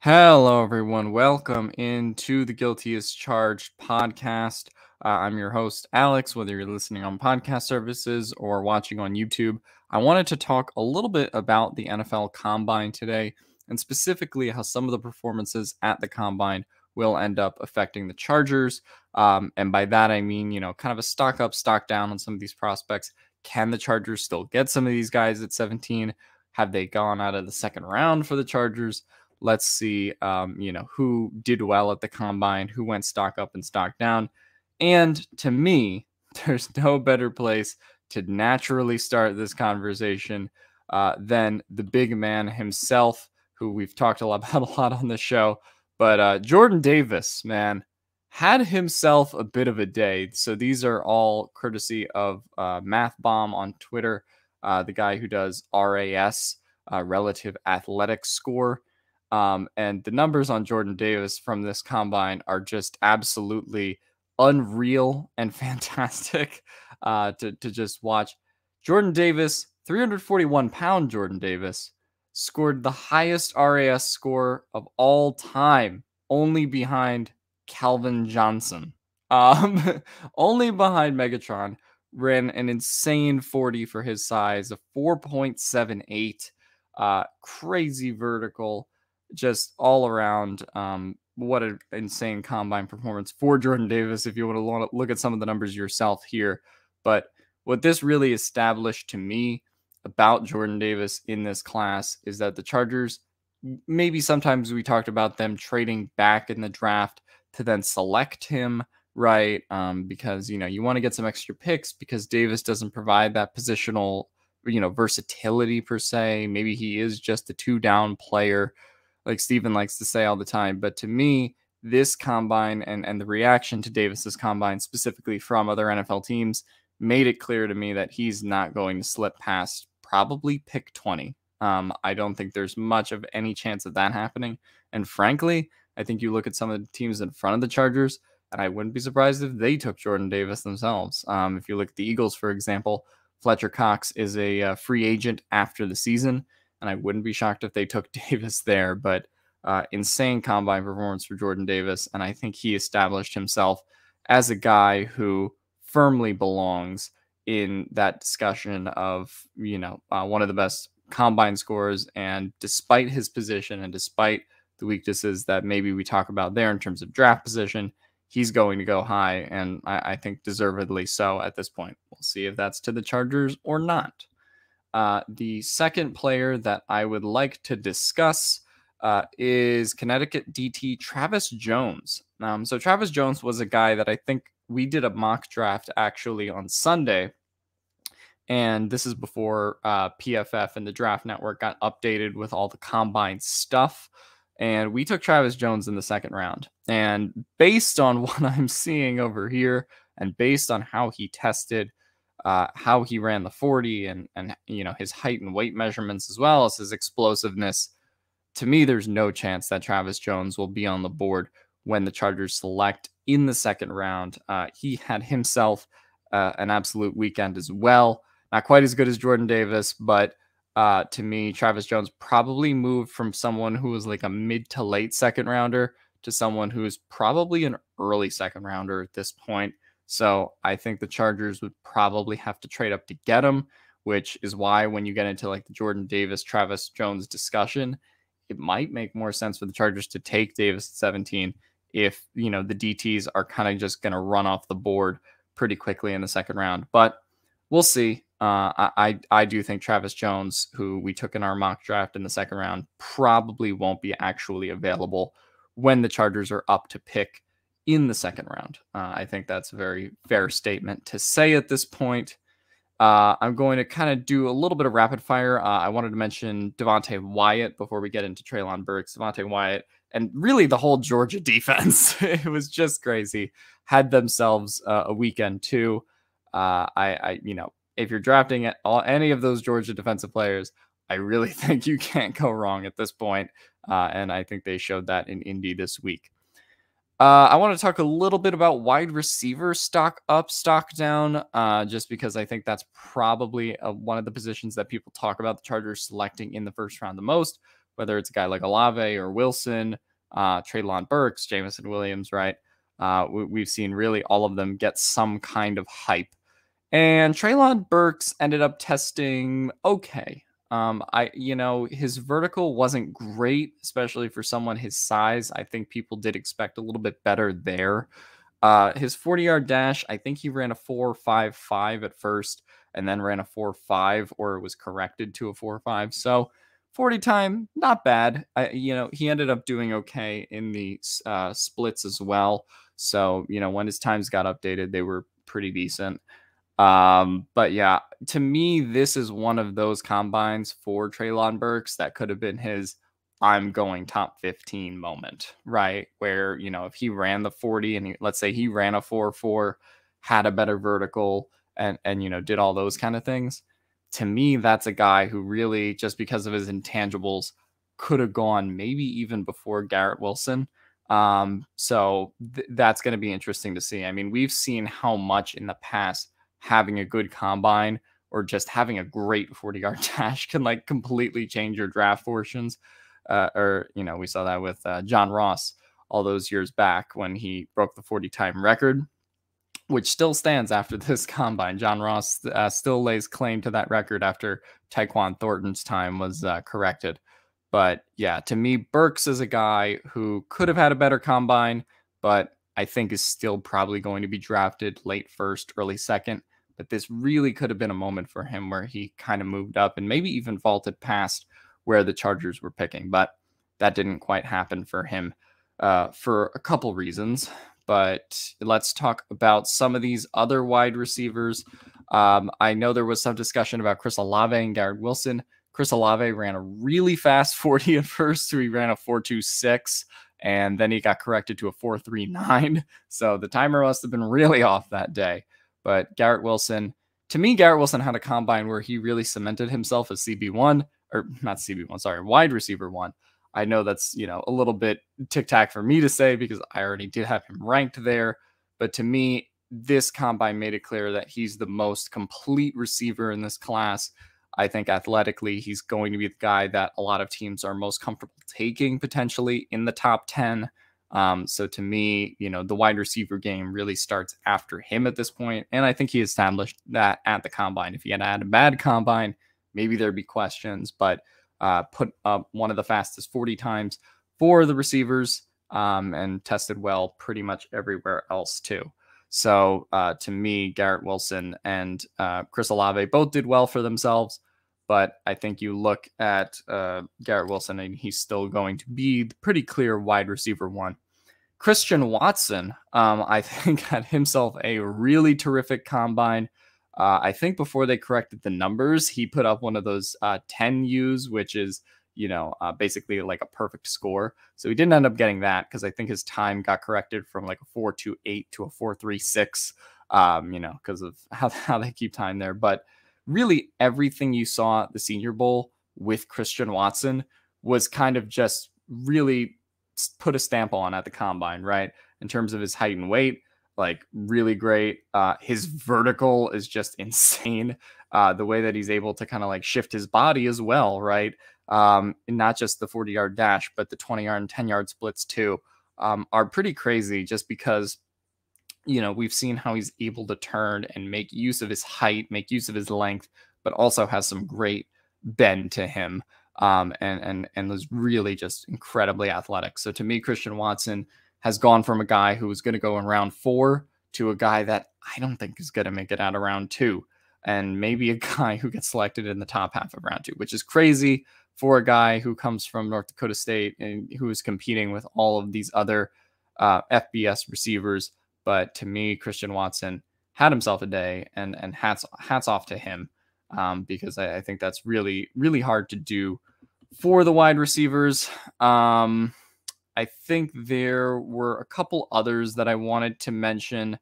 Hello, everyone. Welcome into the Guilty as Charged podcast. I'm your host, Alex. Whether you're listening on podcast services or watching on YouTube, I wanted to talk a little bit about the NFL Combine today, and specifically how some of the performances at the Combine will end up affecting the Chargers. And by that, I mean, kind of a stock up, stock down on some of these prospects. Can the Chargers still get some of these guys at 17? Have they gone out of the second round for the Chargers? Let's see, who did well at the Combine, who went stock up and stock down. And to me, there's no better place to naturally start this conversation than the big man himself, who we've talked about a lot on the show. But Jordan Davis, man, had himself a bit of a day. So these are all courtesy of Math Bomb on Twitter, the guy who does RAS, Relative Athletic Score. And the numbers on Jordan Davis from this combine are just absolutely unreal and fantastic to just watch. Jordan Davis, 341-pound Jordan Davis, scored the highest RAS score of all time, only behind Calvin Johnson. Only behind Megatron, ran an insane 40 for his size, a 4.78, crazy vertical. Just all around, what an insane combine performance for Jordan Davis if you want to look at some of the numbers yourself here. But what this really established to me about Jordan Davis in this class is that the Chargers, maybe sometimes we talked about them trading back in the draft to then select him, right? Because, you want to get some extra picks because Davis doesn't provide that positional, versatility per se. Maybe he is just a two-down player, like Steven likes to say all the time. But to me, this combine and the reaction to Davis's combine, specifically from other NFL teams, made it clear to me that he's not going to slip past probably pick 20. I don't think there's much of any chance of that happening. And frankly, I think you look at some of the teams in front of the Chargers, and I wouldn't be surprised if they took Jordan Davis themselves. If you look at the Eagles, for example, Fletcher Cox is a free agent after the season, and I wouldn't be shocked if they took Davis there. But insane combine performance for Jordan Davis, and I think he established himself as a guy who firmly belongs in that discussion of, one of the best combine scorers. And despite his position and despite the weaknesses that maybe we talk about there in terms of draft position, he's going to go high, and I think deservedly so at this point. We'll see if that's to the Chargers or not. The second player that I would like to discuss is Connecticut DT Travis Jones. So Travis Jones was a guy that I think we did a mock draft actually on Sunday. And this is before PFF and the Draft Network got updated with all the combine stuff. And we took Travis Jones in the second round. And based on what I'm seeing over here and based on how he tested, how he ran the 40 and his height and weight measurements, as well as his explosiveness, to me, there's no chance that Travis Jones will be on the board when the Chargers select in the second round. He had himself an absolute weekend as well. Not quite as good as Jordan Davis, but to me, Travis Jones probably moved from someone who was like a mid to late second rounder to someone who is probably an early second rounder at this point. So I think the Chargers would probably have to trade up to get him, which is why when you get into like the Jordan Davis, Travis Jones discussion, it might make more sense for the Chargers to take Davis at 17 if, the DTs are kind of just going to run off the board pretty quickly in the second round. But we'll see. I do think Travis Jones, who we took in our mock draft in the second round, probably won't be actually available when the Chargers are up to pick in the second round. I think that's a very fair statement to say at this point. I'm going to kind of do a little bit of rapid fire. I wanted to mention Devontae Wyatt before we get into Treylon Burks. Devontae Wyatt and really the whole Georgia defense. It was just crazy. Had themselves a weekend too. If you're drafting any of those Georgia defensive players, I really think you can't go wrong at this point. And I think they showed that in Indy this week. I want to talk a little bit about wide receiver stock up, stock down, just because I think that's probably one of the positions that people talk about the Chargers selecting in the first round the most. whether it's a guy like Olave or Wilson, Treylon Burks, Jameson Williams, right? We've seen really all of them get some kind of hype. And Treylon Burks ended up testing okay. His vertical wasn't great, especially for someone his size. I think people did expect a little bit better there. His 40-yard dash, I think he ran a 4.55 at first and then ran a 4.5, or it was corrected to a 4.5. So 40 time, not bad. He ended up doing okay in the splits as well. So, when his times got updated, they were pretty decent. But yeah, to me, this is one of those combines for Treylon Burks that could have been his I'm going top 15 moment, right? Where, if he ran the 40 and let's say he ran a 4.4, had a better vertical and did all those kind of things. To me, that's a guy who really, just because of his intangibles, could have gone maybe even before Garrett Wilson. So that's going to be interesting to see. I mean, we've seen how much in the past having a good combine or just having a great 40-yard dash can like completely change your draft fortunes. We saw that with John Ross all those years back when he broke the 40 time record, which still stands after this combine. John Ross still lays claim to that record after Tyquan Thornton's time was corrected. But yeah, to me, Burks is a guy who could have had a better combine, but I think is still probably going to be drafted late first, early second. But this really could have been a moment for him where he kind of moved up and maybe even vaulted past where the Chargers were picking. But that didn't quite happen for him for a couple reasons. But let's talk about some of these other wide receivers. I know there was some discussion about Chris Olave and Garrett Wilson. Chris Olave ran a really fast 40 at first, so he ran a 4.26, and then he got corrected to a 4.39. So the timer must have been really off that day. But Garrett Wilson, to me, Garrett Wilson had a combine where he really cemented himself as CB1, or not CB1, sorry, wide receiver 1. I know that's, a little bit tic-tac for me to say because I already did have him ranked there. But to me, this combine made it clear that he's the most complete receiver in this class. I think athletically, he's going to be the guy that a lot of teams are most comfortable taking potentially in the top 10. So to me, the wide receiver game really starts after him at this point. And I think he established that at the combine. If he had had a bad combine, maybe there'd be questions, but put up one of the fastest 40 times for the receivers and tested well pretty much everywhere else too. So to me, Garrett Wilson and Chris Olave both did well for themselves. But I think you look at Garrett Wilson and he's still going to be the pretty clear wide receiver 1. Christian Watson, I think, had himself a really terrific combine. I think before they corrected the numbers, he put up one of those 10 U's, which is, basically like a perfect score. So he didn't end up getting that because I think his time got corrected from like a 4.28 to a 4.36, because of how they keep time there. But really everything you saw at the Senior Bowl with Christian Watson was kind of just really put a stamp on at the combine, right? In terms of his height and weight, like really great. His vertical is just insane. The way that he's able to kind of like shift his body as well, right? Not just the 40-yard dash, but the 20-yard and 10-yard splits too, are pretty crazy just because we've seen how he's able to turn and make use of his height, make use of his length, but also has some great bend to him, and was really just incredibly athletic. So to me, Christian Watson has gone from a guy who was going to go in round 4 to a guy that I don't think is going to make it out of round 2, and maybe a guy who gets selected in the top half of round 2, which is crazy for a guy who comes from North Dakota State and who is competing with all of these other FBS receivers. But to me, Christian Watson had himself a day, and hats off to him, because I think that's really, really hard to do for the wide receivers. I think there were a couple others that I wanted to mention.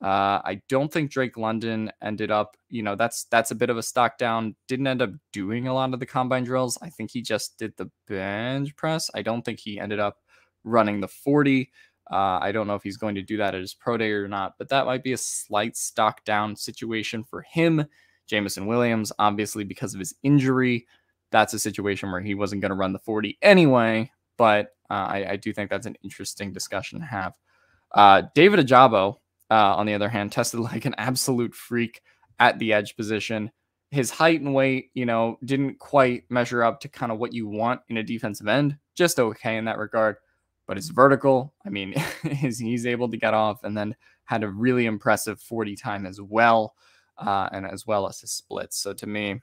I don't think Drake London ended up, that's a bit of a stock down. Didn't end up doing a lot of the combine drills. I think he just did the bench press. I don't think he ended up running the 40. I don't know if he's going to do that at his pro day or not, but that might be a slight stock down situation for him. Jameson Williams, obviously because of his injury, that's a situation where he wasn't going to run the 40 anyway. But I do think that's an interesting discussion to have. David Ajabo, on the other hand, tested like an absolute freak at the edge position. His height and weight, didn't quite measure up to kind of what you want in a defensive end. Just okay in that regard. But his vertical, I mean, he's able to get off, and then had a really impressive 40 time as well, and as well as his splits. So to me,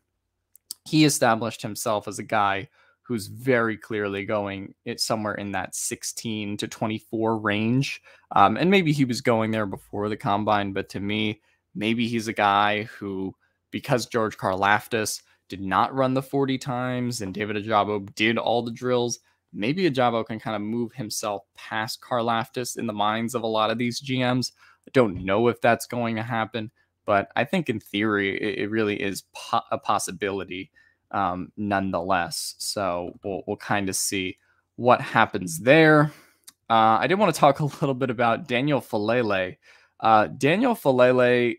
he established himself as a guy who's very clearly going somewhere in that 16 to 24 range. And maybe he was going there before the combine, but to me, maybe he's a guy who, because George Karlaftis did not run the 40 times and David Ajabo did all the drills, maybe Ajabo can kind of move himself past Karlaftis in the minds of a lot of these GMs. I don't know if that's going to happen, but I think in theory, it really is a possibility nonetheless. So we'll kind of see what happens there. I did want to talk a little bit about Daniel Fellaille. Daniel Fellaille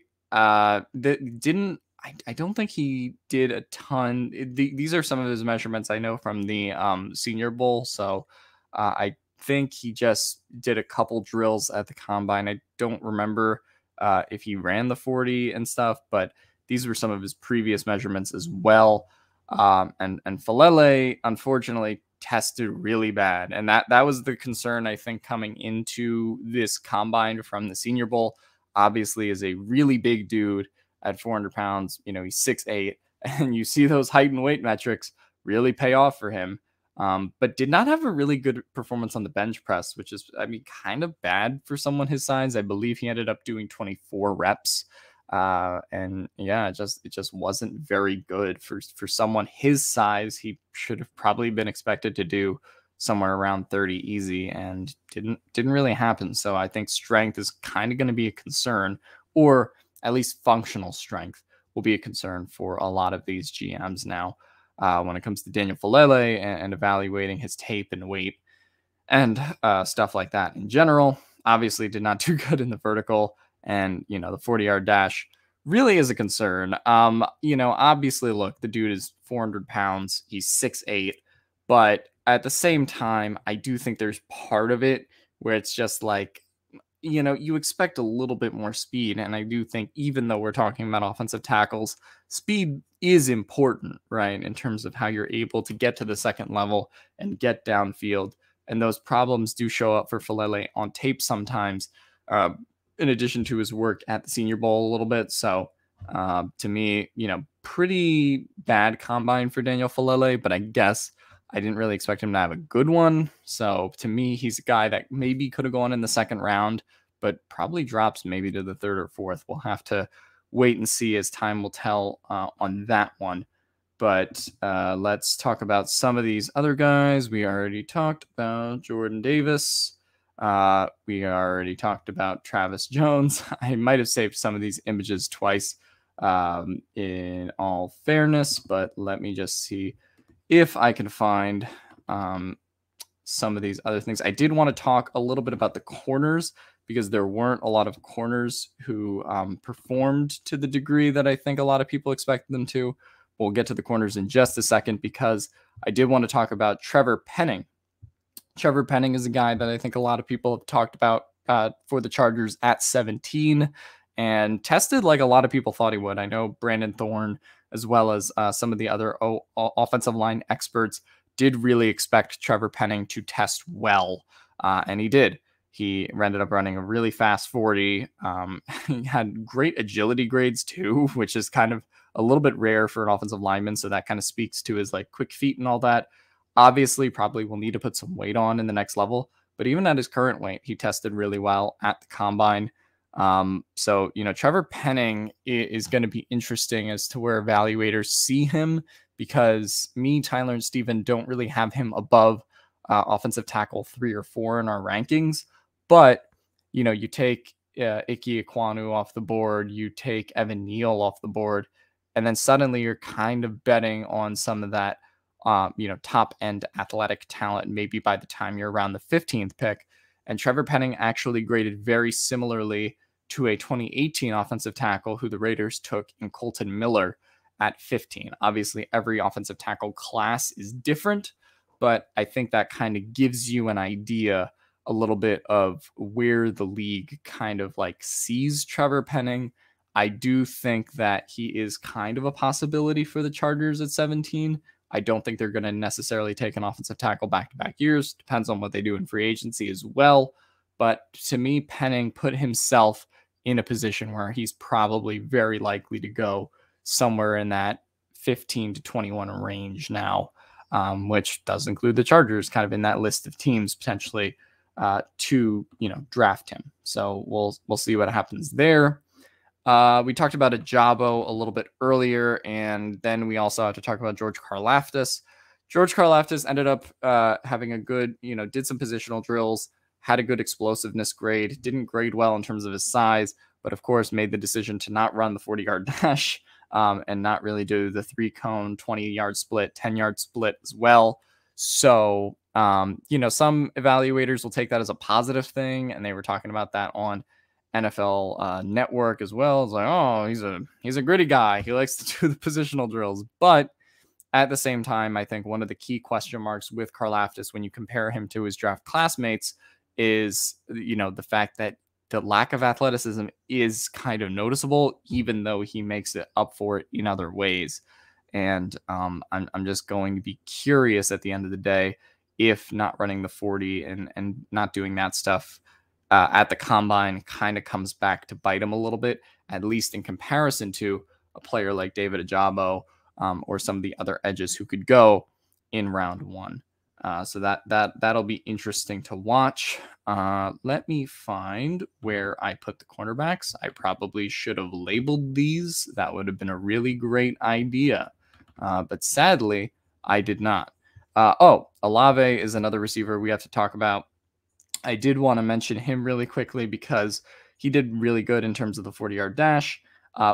I don't think he did a ton. These are some of his measurements I know from the Senior Bowl. So I think he just did a couple drills at the combine. I don't remember if he ran the 40 and stuff, but these were some of his previous measurements as well. And Fellaille, unfortunately, tested really bad. And that was the concern, I think, coming into this combine from the Senior Bowl. Obviously, is a really big dude at 400 pounds. He's 6'8", and you see those height and weight metrics really pay off for him. But did not have a really good performance on the bench press, which is, kind of bad for someone his size. I believe he ended up doing 24 reps. And yeah, it just wasn't very good for someone his size. He should have probably been expected to do somewhere around 30 easy, and didn't really happen. So I think strength is kind of going to be a concern, or at least functional strength will be a concern for a lot of these GMs now when it comes to Daniel Fellaille and evaluating his tape and weight and stuff like that in general. Obviously did not do good in the vertical, and the 40-yard dash really is a concern. Obviously, look, the dude is 400 pounds. He's 6'8", but at the same time, I do think there's part of it where it's just like, you expect a little bit more speed. And I do think, even though we're talking about offensive tackles, speed is important, right? In terms of how you're able to get to the second level and get downfield. And those problems do show up for Fellaille on tape sometimes, in addition to his work at the Senior Bowl a little bit. So to me, pretty bad combine for Daniel Fellaille, but I guess I didn't really expect him to have a good one. So to me, he's a guy that maybe could have gone in the second round, but probably drops maybe to the third or fourth. We'll have to wait and see as time will tell on that one. But let's talk about some of these other guys. We already talked about Jordan Davis. We already talked about Travis Jones. I might have saved some of these images twice in all fairness, but let me just see if I can find some of these other things. I did want to talk a little bit about the corners, because there weren't a lot of corners who performed to the degree that I think a lot of people expected them to. We'll get to the corners in just a second, because I did want to talk about Trevor Penning. Trevor Penning is a guy that I think a lot of people have talked about for the Chargers at 17, and tested like a lot of people thought he would. I know Brandon Thorne, as well as some of the other offensive line experts, did really expect Trevor Penning to test well, and he did. He ended up running a really fast 40. He had great agility grades too, which is kind of a little bit rare for an offensive lineman. So that kind of speaks to his quick feet and all that. Obviously, probably will need to put some weight on in the next level, but even at his current weight, he tested really well at the combine. So, Trevor Penning is going to be interesting as to where evaluators see him, because me, Tyler, and Steven don't really have him above offensive tackle 3 or 4 in our rankings. But, you take Ike Ekwonu off the board, you take Evan Neal off the board, and then suddenly you're kind of betting on some of that, top end athletic talent, maybe by the time you're around the 15th pick. And Trevor Penning actually graded very similarly to a 2018 offensive tackle who the Raiders took in Colton Miller at 15. Obviously, every offensive tackle class is different, but I think that kind of gives you an idea a little bit of where the league kind of like sees Trevor Penning. I do think that he is kind of a possibility for the Chargers at 17. I don't think they're going to necessarily take an offensive tackle back-to-back years. Depends on what they do in free agency as well. But to me, Penning put himself in a position where he's probably very likely to go somewhere in that 15 to 21 range now, which does include the Chargers kind of in that list of teams potentially to, draft him. So we'll see what happens there. We talked about Ajabo a little bit earlier, and then we also have to talk about George Karlaftis. George Karlaftis ended up having a good, did some positional drills, had a good explosiveness grade, didn't grade well in terms of his size, but of course made the decision to not run the 40-yard dash and not really do the 3-cone, 20-yard split, 10-yard split as well. So, some evaluators will take that as a positive thing, and they were talking about that on NFL Network as well. It's like, oh, he's a gritty guy. He likes to do the positional drills. But at the same time, I think one of the key question marks with Karlaftis when you compare him to his draft classmates is, the fact that the lack of athleticism is kind of noticeable, even though he makes it up for it in other ways. And I'm just going to be curious at the end of the day if not running the 40 and not doing that stuff at the combine kind of comes back to bite him a little bit, at least in comparison to a player like David Ajabo or some of the other edges who could go in round 1. So that'll be interesting to watch. Let me find where I put the cornerbacks. I probably should have labeled these. That would have been a really great idea. But sadly, I did not. Olave is another receiver we have to talk about. I did want to mention him really quickly because he did really good in terms of the 40-yard dash.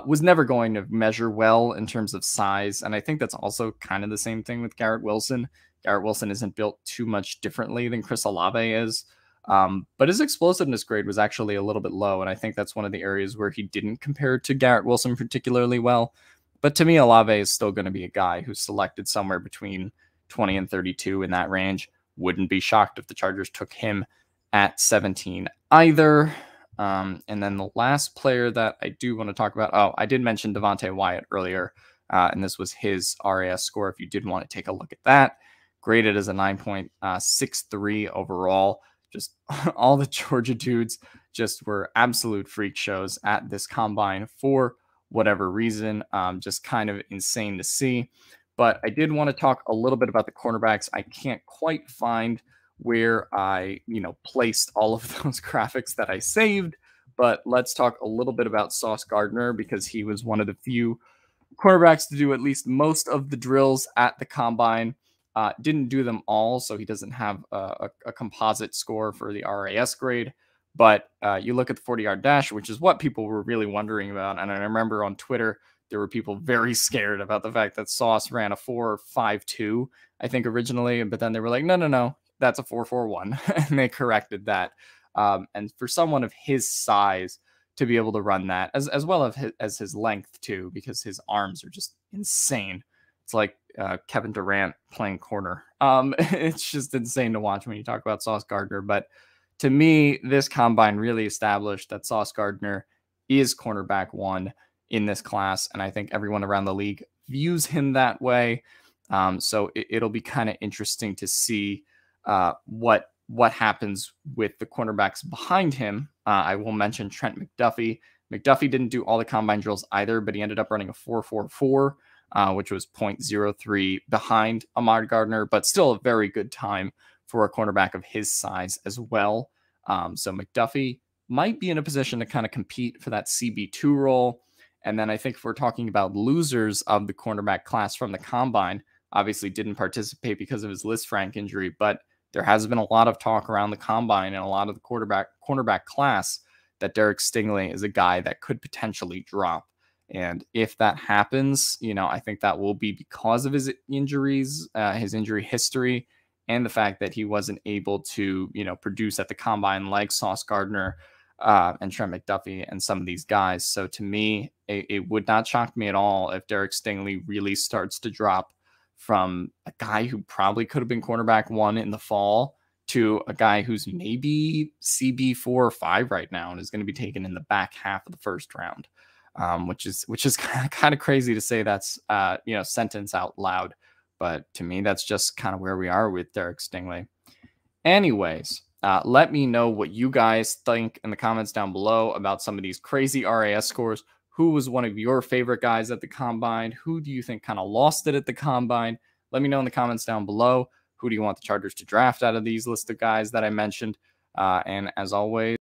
Was never going to measure well in terms of size. And I think that's also kind of the same thing with Garrett Wilson. Garrett Wilson isn't built too much differently than Chris Olave is. But his explosiveness grade was actually a little bit low. And I think that's one of the areas where he didn't compare to Garrett Wilson particularly well. But to me, Olave is still going to be a guy who's selected somewhere between 20 and 32 in that range. Wouldn't be shocked if the Chargers took him at 17 either. And then the last player that I do want to talk about, I did mention Devontae Wyatt earlier, and this was his RAS score. If you did want to take a look at that, graded as a 9.63 overall. Just all the Georgia dudes just were absolute freak shows at this combine for whatever reason. Just kind of insane to see. But I did want to talk a little bit about the cornerbacks. I can't quite find where I, placed all of those graphics that I saved, but let's talk a little bit about Sauce Gardner because he was one of the few cornerbacks to do at least most of the drills at the combine. Didn't do them all, so he doesn't have a composite score for the RAS grade, but you look at the 40-yard dash, which is what people were really wondering about, and I remember on Twitter, there were people very scared about the fact that Sauce ran a 4.52, I think originally, but then they were like, no, that's a 4.41, and they corrected that. And for someone of his size to be able to run that, as well as his length too, because his arms are just insane. It's like Kevin Durant playing corner. It's just insane to watch when you talk about Sauce Gardner. But to me, this combine really established that Sauce Gardner is cornerback 1 in this class, and I think everyone around the league views him that way. So it'll be kind of interesting to see what happens with the cornerbacks behind him. I will mention Trent McDuffie. McDuffie didn't do all the combine drills either, but he ended up running a 4.44, which was 0.03 behind Ahmad Gardner, but still a very good time for a cornerback of his size as well. So McDuffie might be in a position to kind of compete for that CB2 role. And then I think if we're talking about losers of the cornerback class from the combine, obviously didn't participate because of his Lisfranc injury, but there has been a lot of talk around the combine and a lot of the cornerback class that Derek Stingling is a guy that could potentially drop. And if that happens, I think that will be because of his injuries, his injury history, and the fact that he wasn't able to, produce at the combine like Sauce Gardner. and Trent McDuffie and some of these guys. So to me, it would not shock me at all if Derek Stingley really starts to drop from a guy who probably could have been cornerback 1 in the fall to a guy who's maybe CB 4 or 5 right now and is going to be taken in the back half of the first round, which is kind of crazy to say that's sentence out loud. But to me, that's just kind of where we are with Derek Stingley. Anyways, let me know what you guys think in the comments down below about some of these crazy RAS scores. Who was one of your favorite guys at the Combine? Who do you think kind of lost it at the Combine? Let me know in the comments down below. Who do you want the Chargers to draft out of these list of guys that I mentioned? And as always,